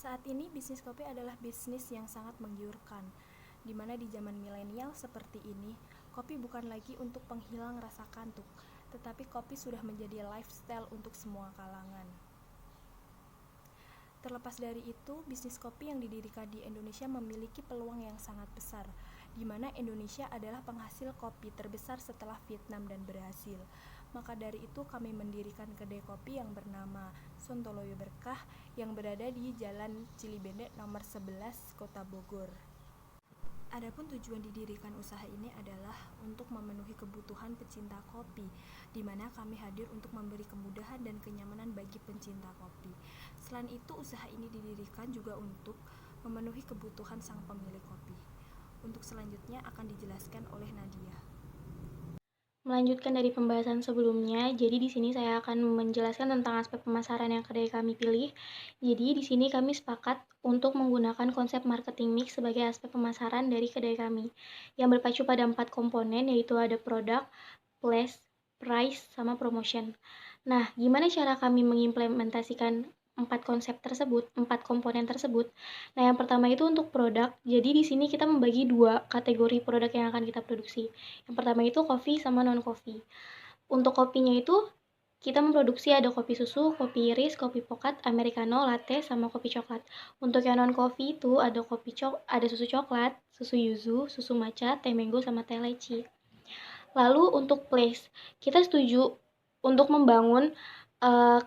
Saat ini bisnis kopi adalah bisnis yang sangat menggiurkan, di mana di zaman milenial seperti ini, kopi bukan lagi untuk penghilang rasa kantuk, tetapi kopi sudah menjadi lifestyle untuk semua kalangan. Terlepas dari itu, bisnis kopi yang didirikan di Indonesia memiliki peluang yang sangat besar, di mana Indonesia adalah penghasil kopi terbesar setelah Vietnam dan Brasil. Maka dari itu kami mendirikan kedai kopi yang bernama Sontoloyo Berkah yang berada di Jalan Cilibende nomor 11, Kota Bogor. Adapun tujuan didirikan usaha ini adalah untuk memenuhi kebutuhan pecinta kopi, di mana kami hadir untuk memberi kemudahan dan kenyamanan bagi pencinta kopi. Selain itu, usaha ini didirikan juga untuk memenuhi kebutuhan sang pemilik kopi. Untuk selanjutnya akan dijelaskan oleh Nadia. Melanjutkan dari pembahasan sebelumnya, jadi di sini saya akan menjelaskan tentang aspek pemasaran yang kedai kami pilih. Jadi di sini kami sepakat untuk menggunakan konsep marketing mix sebagai aspek pemasaran dari kedai kami, yang berpacu pada 4 komponen, yaitu ada produk, place, price, sama promotion. Nah, gimana cara kami mengimplementasikan 4 komponen tersebut? Nah, yang pertama itu untuk produk. Jadi di sini kita membagi 2 kategori produk yang akan kita produksi. Yang pertama itu coffee sama non-coffee. Untuk kopinya itu kita memproduksi ada kopi susu, kopi iris, kopi pokat, americano, latte, sama kopi coklat. Untuk yang non-coffee itu ada susu coklat, susu yuzu, susu matcha, teh mango, sama teh leci. Lalu untuk place, kita setuju untuk membangun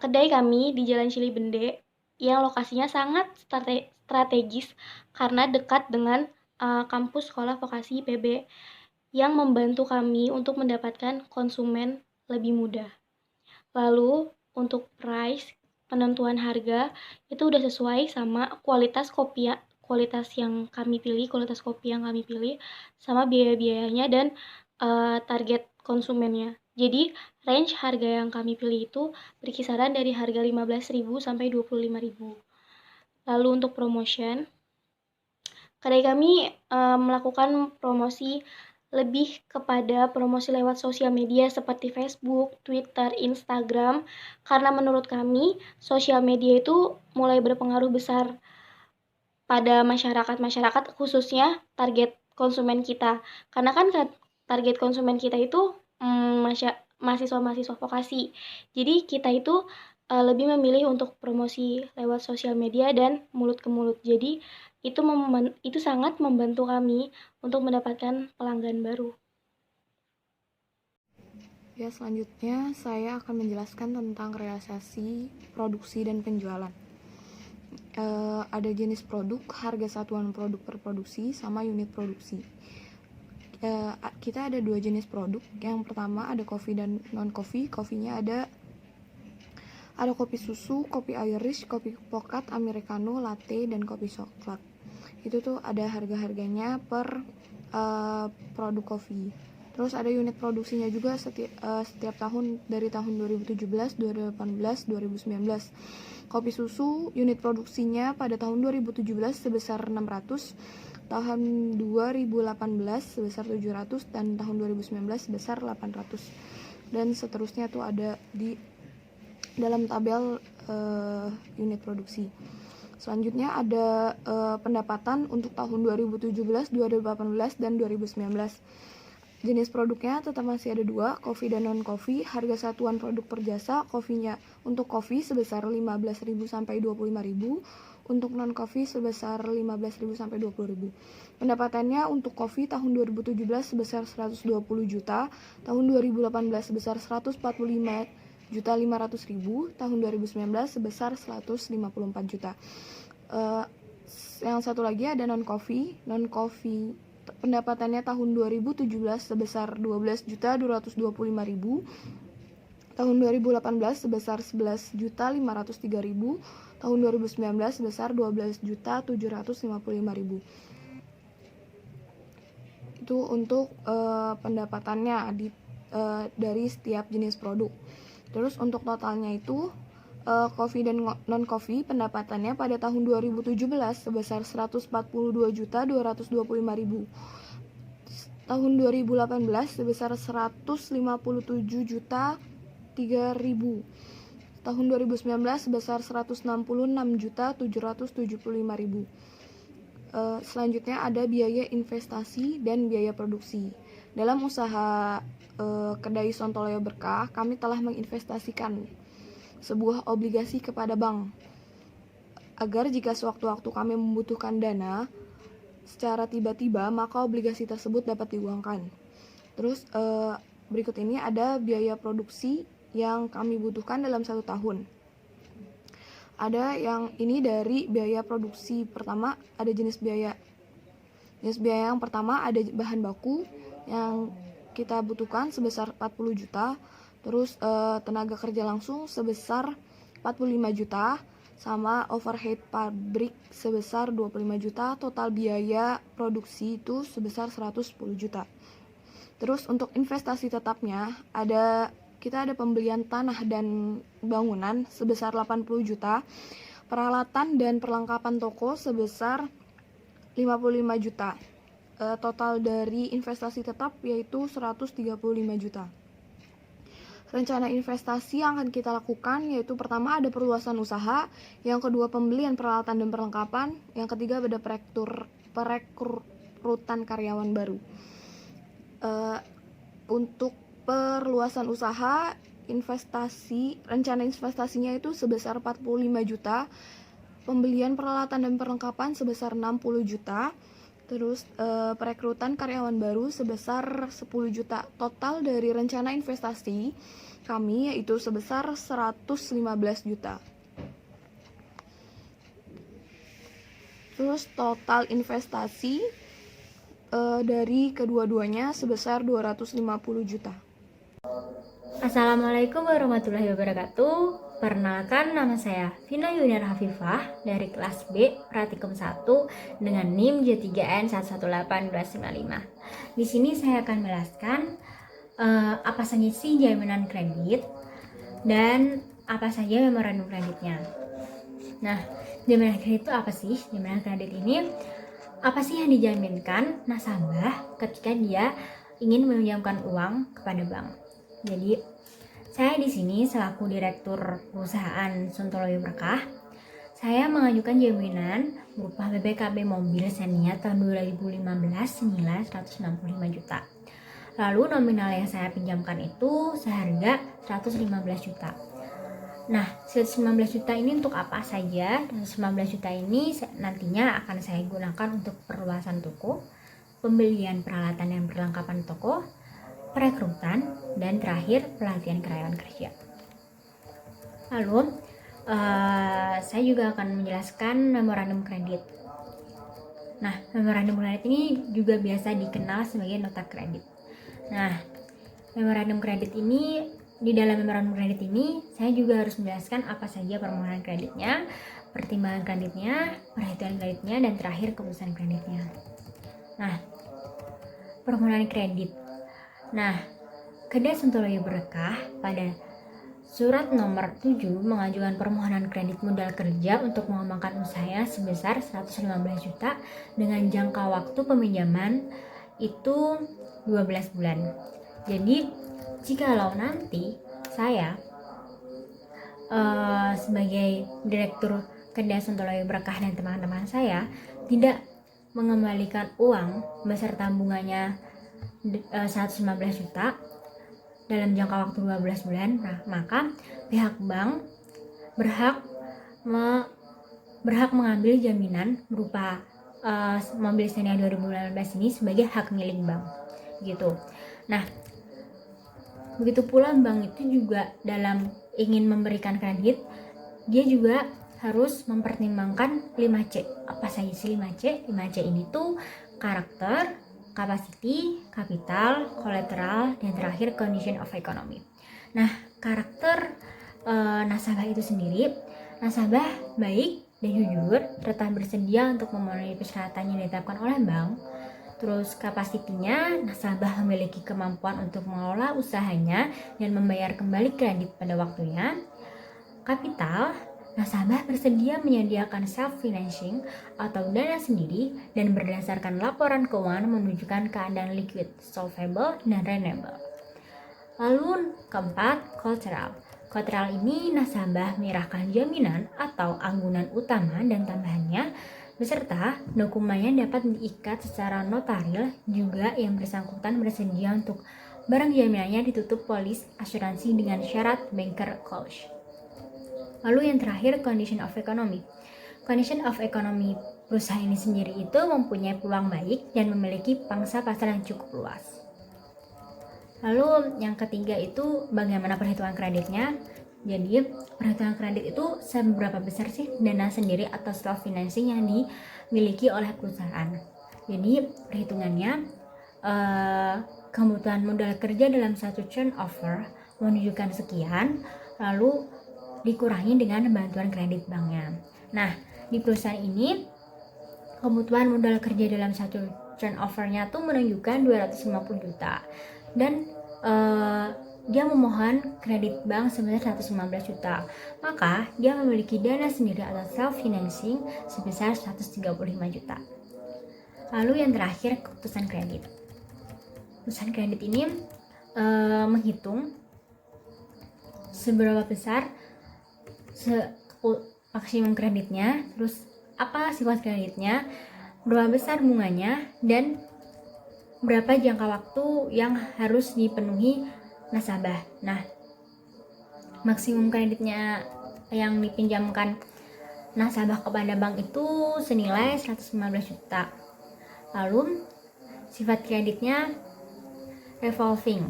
kedai kami di Jalan Cilibende yang lokasinya sangat strategis karena dekat dengan kampus sekolah vokasi IPB yang membantu kami untuk mendapatkan konsumen lebih mudah. Lalu untuk price, penentuan harga itu udah sesuai sama kualitas kopi kualitas yang kami pilih, kualitas kopi yang kami pilih, sama biaya-biayanya dan target konsumennya. Jadi range harga yang kami pilih itu berkisaran dari harga 15.000 sampai 25.000. Lalu untuk promotion, kedai kami melakukan promosi lebih kepada promosi lewat sosial media seperti Facebook, Twitter, Instagram, karena menurut kami sosial media itu mulai berpengaruh besar pada masyarakat khususnya target konsumen kita. Karena kan target konsumen kita itu mahasiswa-mahasiswa vokasi. Jadi kita itu lebih memilih untuk promosi lewat sosial media dan mulut ke mulut. Jadi itu sangat membantu kami untuk mendapatkan pelanggan baru. Ya, selanjutnya saya akan menjelaskan tentang realisasi, produksi, dan penjualan. Ada jenis produk, harga satuan produk per produksi, sama unit produksi. Kita ada 2 jenis produk. Yang pertama ada coffee dan non-coffee. Coffee-nya ada kopi susu, kopi Irish, kopi pokat, americano, latte, dan kopi coklat. Itu tuh ada harga-harganya per produk kopi. Terus ada unit produksinya juga setiap tahun dari tahun 2017, 2018, 2019. Kopi susu unit produksinya pada tahun 2017 sebesar 600, tahun 2018 sebesar 700, dan tahun 2019 sebesar 800. Dan seterusnya tuh ada di dalam tabel unit produksi. Selanjutnya ada pendapatan untuk tahun 2017, 2018, dan 2019. Jenis produknya tetap masih ada 2, coffee dan non-coffee. Harga satuan produk per jasa, kopinya untuk coffee sebesar 15.000 sampai 25.000, untuk non-coffee sebesar 15.000 sampai 20.000. Pendapatannya untuk coffee tahun 2017 sebesar 120 juta, tahun 2018 sebesar 145.500.000, tahun 2019 sebesar 154 juta. Yang satu lagi ada non-coffee pendapatannya tahun 2017 sebesar 12.225.000, tahun 2018 sebesar 11.503.000, tahun 2019 sebesar 12.755.000. Itu untuk pendapatannya dari setiap jenis produk. Terus untuk totalnya itu coffee dan non-coffee pendapatannya pada tahun 2017 sebesar 142.225.000. Tahun 2018 sebesar 157.003.000. tahun 2019 sebesar 166.775.000. Selanjutnya ada biaya investasi dan biaya produksi. Dalam usaha kedai Sontoloyo Berkah, kami telah menginvestasikan sebuah obligasi kepada bank agar jika sewaktu-waktu kami membutuhkan dana secara tiba-tiba, maka obligasi tersebut dapat diuangkan. Terus berikut ini ada biaya produksi yang kami butuhkan dalam 1 tahun. Ada yang ini dari biaya produksi. Pertama, ada jenis biaya. Jenis biaya yang pertama ada bahan baku yang kita butuhkan sebesar 40 juta. Terus tenaga kerja langsung sebesar 45 juta. Sama overhead pabrik sebesar 25 juta. Total biaya produksi itu sebesar 110 juta. Terus untuk investasi tetapnya kita ada pembelian tanah dan bangunan sebesar 80 juta, peralatan dan perlengkapan toko sebesar 55 juta. Total dari investasi tetap yaitu 135 juta. Rencana investasi yang akan kita lakukan yaitu pertama ada perluasan usaha, yang kedua pembelian peralatan dan perlengkapan, yang ketiga ada perekrutan karyawan baru. Untuk perluasan usaha, rencana investasinya itu sebesar 45 juta, pembelian peralatan dan perlengkapan sebesar 60 juta, terus perekrutan karyawan baru sebesar 10 juta. Total dari rencana investasi kami yaitu sebesar 115 juta. Terus total investasi dari kedua-duanya sebesar 250 juta. Assalamualaikum warahmatullahi wabarakatuh. Perkenalkan, nama saya Vina Yunar Hafifah dari kelas B Pratikum 1 dengan NIM J3N118295. Di sini saya akan menjelaskan apa saja sih jaminan kredit dan apa saja memorandum kreditnya. Nah, jaminan kredit itu apa sih? Jaminan kredit ini apa sih yang dijaminkan nasabah ketika dia ingin meminjamkan uang kepada bank? Jadi, saya di sini selaku direktur perusahaan Sontoloyo Berkah, saya mengajukan jaminan berupa BPKB mobil Xenia tahun 2015 senilai 165 juta. Lalu nominal yang saya pinjamkan itu seharga 115 juta. Nah, 115 juta ini untuk apa saja? 115 juta ini nantinya akan saya gunakan untuk perluasan toko, pembelian peralatan dan perlengkapan toko, perekrutan, dan terakhir pelatihan karyawan kerja. Lalu saya juga akan menjelaskan memorandum kredit. Nah, memorandum kredit ini juga biasa dikenal sebagai nota kredit. Nah, memorandum kredit ini, di dalam memorandum kredit ini saya juga harus menjelaskan apa saja permohonan kreditnya, pertimbangan kreditnya, perhitungan kreditnya, dan terakhir keputusan kreditnya. Nah, permohonan kredit. Nah, Kedai Sontoloyo Berkah pada surat nomor 7 mengajukan permohonan kredit modal kerja untuk mengembangkan usahanya sebesar 115 juta dengan jangka waktu peminjaman itu 12 bulan. Jadi, jikalau nanti saya sebagai direktur Kedai Sontoloyo Berkah dan teman-teman saya tidak mengembalikan uang beserta bunganya 115 juta dalam jangka waktu 12 bulan, maka pihak bank berhak mengambil jaminan berupa mobil Xenia 2018 ini sebagai hak milik bank gitu. Nah, begitu pula bank itu juga dalam ingin memberikan kredit, dia juga harus mempertimbangkan 5C. Apa saja sih 5C? 5C ini tuh karakter, capacity, capital, collateral, dan terakhir condition of economy. Nah, karakter nasabah itu sendiri, nasabah baik dan jujur serta bersedia untuk memenuhi persyaratan yang ditetapkan oleh bank. Terus kapasitinya, nasabah memiliki kemampuan untuk mengelola usahanya dan membayar kembali kredit pada waktunya. Kapital, nasabah bersedia menyediakan self-financing atau dana sendiri dan berdasarkan laporan keuangan menunjukkan keadaan liquid, solvable, dan renewable. Lalu keempat, collateral. Kolateral ini nasabah menyerahkan jaminan atau anggunan utama dan tambahannya beserta dokumennya dapat diikat secara notaril juga yang bersangkutan bersedia untuk barang jaminannya ditutup polis asuransi dengan syarat banker clause. Lalu yang terakhir, condition of economy. Condition of economy perusahaan ini sendiri itu mempunyai peluang baik dan memiliki pangsa pasar yang cukup luas. Lalu yang ketiga itu bagaimana perhitungan kreditnya. Jadi perhitungan kredit itu seberapa besar sih dana sendiri atau self financing yang dimiliki oleh perusahaan. Jadi perhitungannya kebutuhan modal kerja dalam satu turnover menunjukkan sekian, lalu dikurangi dengan bantuan kredit banknya. Nah, di perusahaan ini kebutuhan modal kerja dalam satu turnover-nya tuh menunjukkan 250 juta dan dia memohon kredit bank sebesar 115 juta. Maka dia memiliki dana sendiri atau self financing sebesar 135 juta. Lalu yang terakhir, keputusan kredit. Keputusan kredit ini menghitung seberapa besar maksimum kreditnya, terus apa sifat kreditnya, berapa besar bunganya, dan berapa jangka waktu yang harus dipenuhi nasabah. Nah, maksimum kreditnya yang dipinjamkan nasabah kepada bank itu senilai 115 juta. Lalu sifat kreditnya revolving.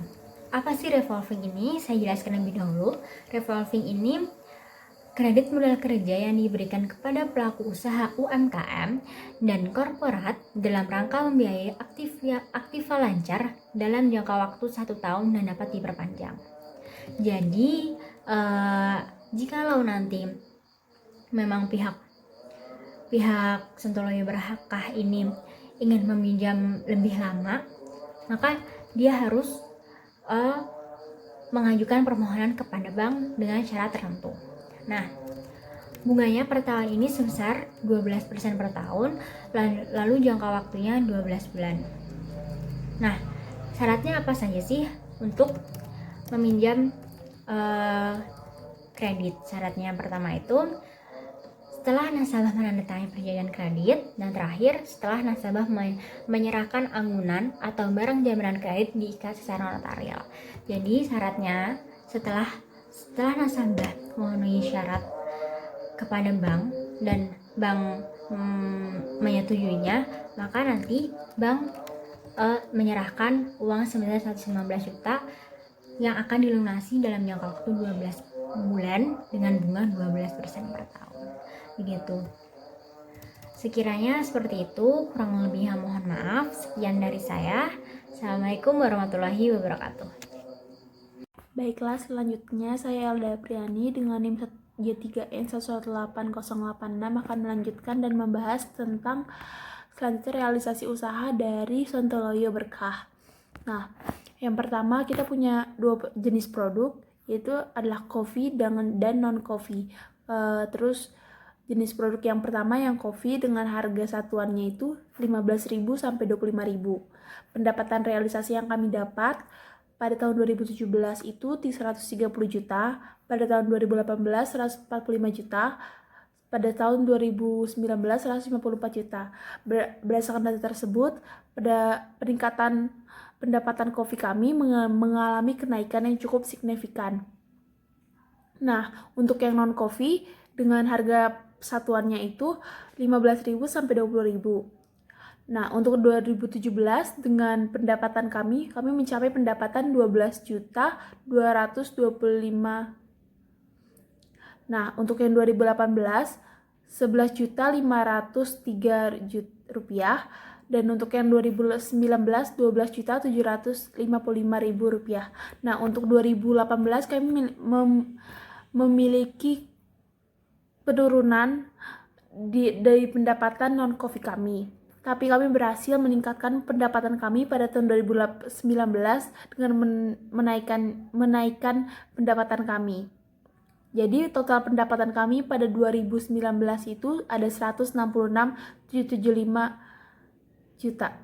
Apa sih revolving ini? Saya jelaskan lebih dahulu. Revolving ini kredit modal kerja yang diberikan kepada pelaku usaha UMKM dan korporat dalam rangka membiayai aktiva lancar dalam jangka waktu 1 tahun dan dapat diperpanjang. Jadi, jikalau nanti memang pihak Sontoloyo Berkah ini ingin meminjam lebih lama, maka dia harus mengajukan permohonan kepada bank dengan syarat tertentu. Nah, bunganya per tahun ini sebesar 12% per tahun, lalu jangka waktunya 12 bulan. Nah, syaratnya apa saja sih untuk meminjam kredit? Syaratnya yang pertama itu setelah nasabah menandatangani perjanjian kredit, dan terakhir setelah nasabah menyerahkan anggunan atau barang jaminan kredit diikat secara notarial. Jadi syaratnya setelah nasabah memenuhi syarat kepada bank dan bank menyetujuinya, maka nanti bank menyerahkan uang sebesar 115 juta yang akan dilunasi dalam jangka waktu 12 bulan dengan bunga 12% per tahun. Begitu. Sekiranya seperti itu, kurang lebihnya mohon maaf. Sekian dari saya. Assalamualaikum warahmatullahi wabarakatuh. Baiklah, selanjutnya saya Elda Priani dengan NIM J3N118086 akan melanjutkan dan membahas tentang selanjutnya realisasi usaha dari Sontoloyo Berkah. Nah, yang pertama kita punya 2 jenis produk, yaitu adalah coffee dan non-coffee. Terus jenis produk yang pertama yang coffee dengan harga satuannya itu 15.000 sampai 25.000. Pendapatan realisasi yang kami dapat pada tahun 2017 itu 130 juta, pada tahun 2018 145 juta, pada tahun 2019 154 juta. Berdasarkan data tersebut, pada peningkatan pendapatan kopi kami mengalami kenaikan yang cukup signifikan. Nah, untuk yang non-coffee dengan harga satuannya itu 15.000 sampai 20.000. Nah, untuk 2017 dengan pendapatan kami mencapai pendapatan 12.225. Nah, untuk yang 2018 11.503 juta rupiah, dan untuk yang 2019 12.755.000 rupiah. Nah, untuk 2018 kami memiliki penurunan dari pendapatan non-coffee kami. Tapi kami berhasil meningkatkan pendapatan kami pada tahun 2019 dengan menaikkan pendapatan kami. Jadi total pendapatan kami pada 2019 itu ada 166.75 juta.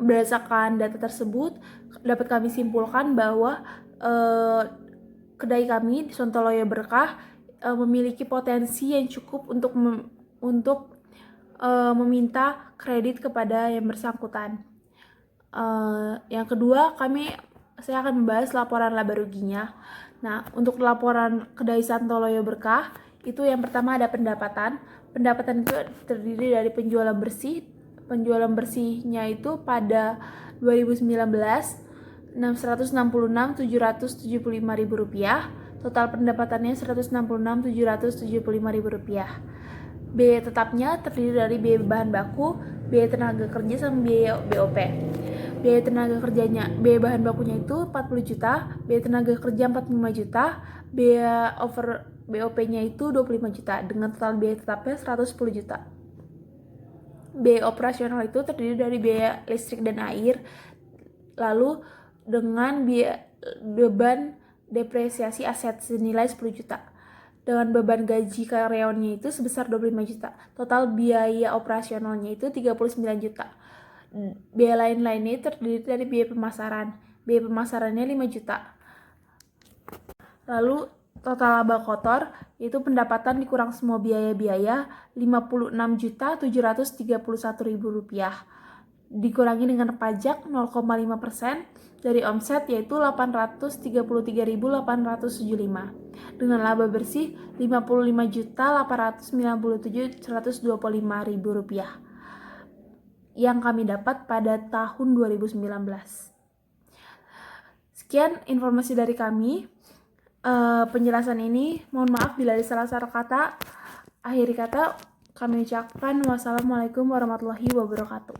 Berdasarkan data tersebut, dapat kami simpulkan bahwa kedai kami di Sontoloyo Berkah memiliki potensi yang cukup untuk meminta kredit kepada yang bersangkutan. Yang kedua, saya akan membahas laporan laba ruginya. Nah, untuk laporan kedai Sontoloyo Berkah, itu yang pertama ada pendapatan. Pendapatan itu terdiri dari penjualan bersih. Penjualan bersihnya itu pada 2019 666.775.000 rupiah. Total pendapatannya Rp166.775.000. Biaya tetapnya terdiri dari biaya bahan baku, biaya tenaga kerja, sama biaya BOP. Biaya bahan bakunya itu 40 juta, biaya tenaga kerja 45 juta, biaya over BOP-nya itu 25 juta, dengan total biaya tetapnya 110 juta. Biaya operasional itu terdiri dari biaya listrik dan air, lalu dengan beban depresiasi aset senilai 10 juta. Dengan beban gaji karyawannya itu sebesar 25 juta. Total biaya operasionalnya itu 39 juta. Biaya lain-lainnya terdiri dari biaya pemasaran. Biaya pemasarannya 5 juta. Lalu total laba kotor yaitu pendapatan dikurang semua biaya-biaya 56.731.000 rupiah. Dikurangi dengan pajak 0,5% dari omset yaitu 833.875. Dengan laba bersih 55.897.125.000 rupiah yang kami dapat pada tahun 2019. Sekian informasi dari kami. Penjelasan ini, mohon maaf bila ada salah-salah kata. Akhiri kata kami ucapkan wassalamualaikum warahmatullahi wabarakatuh.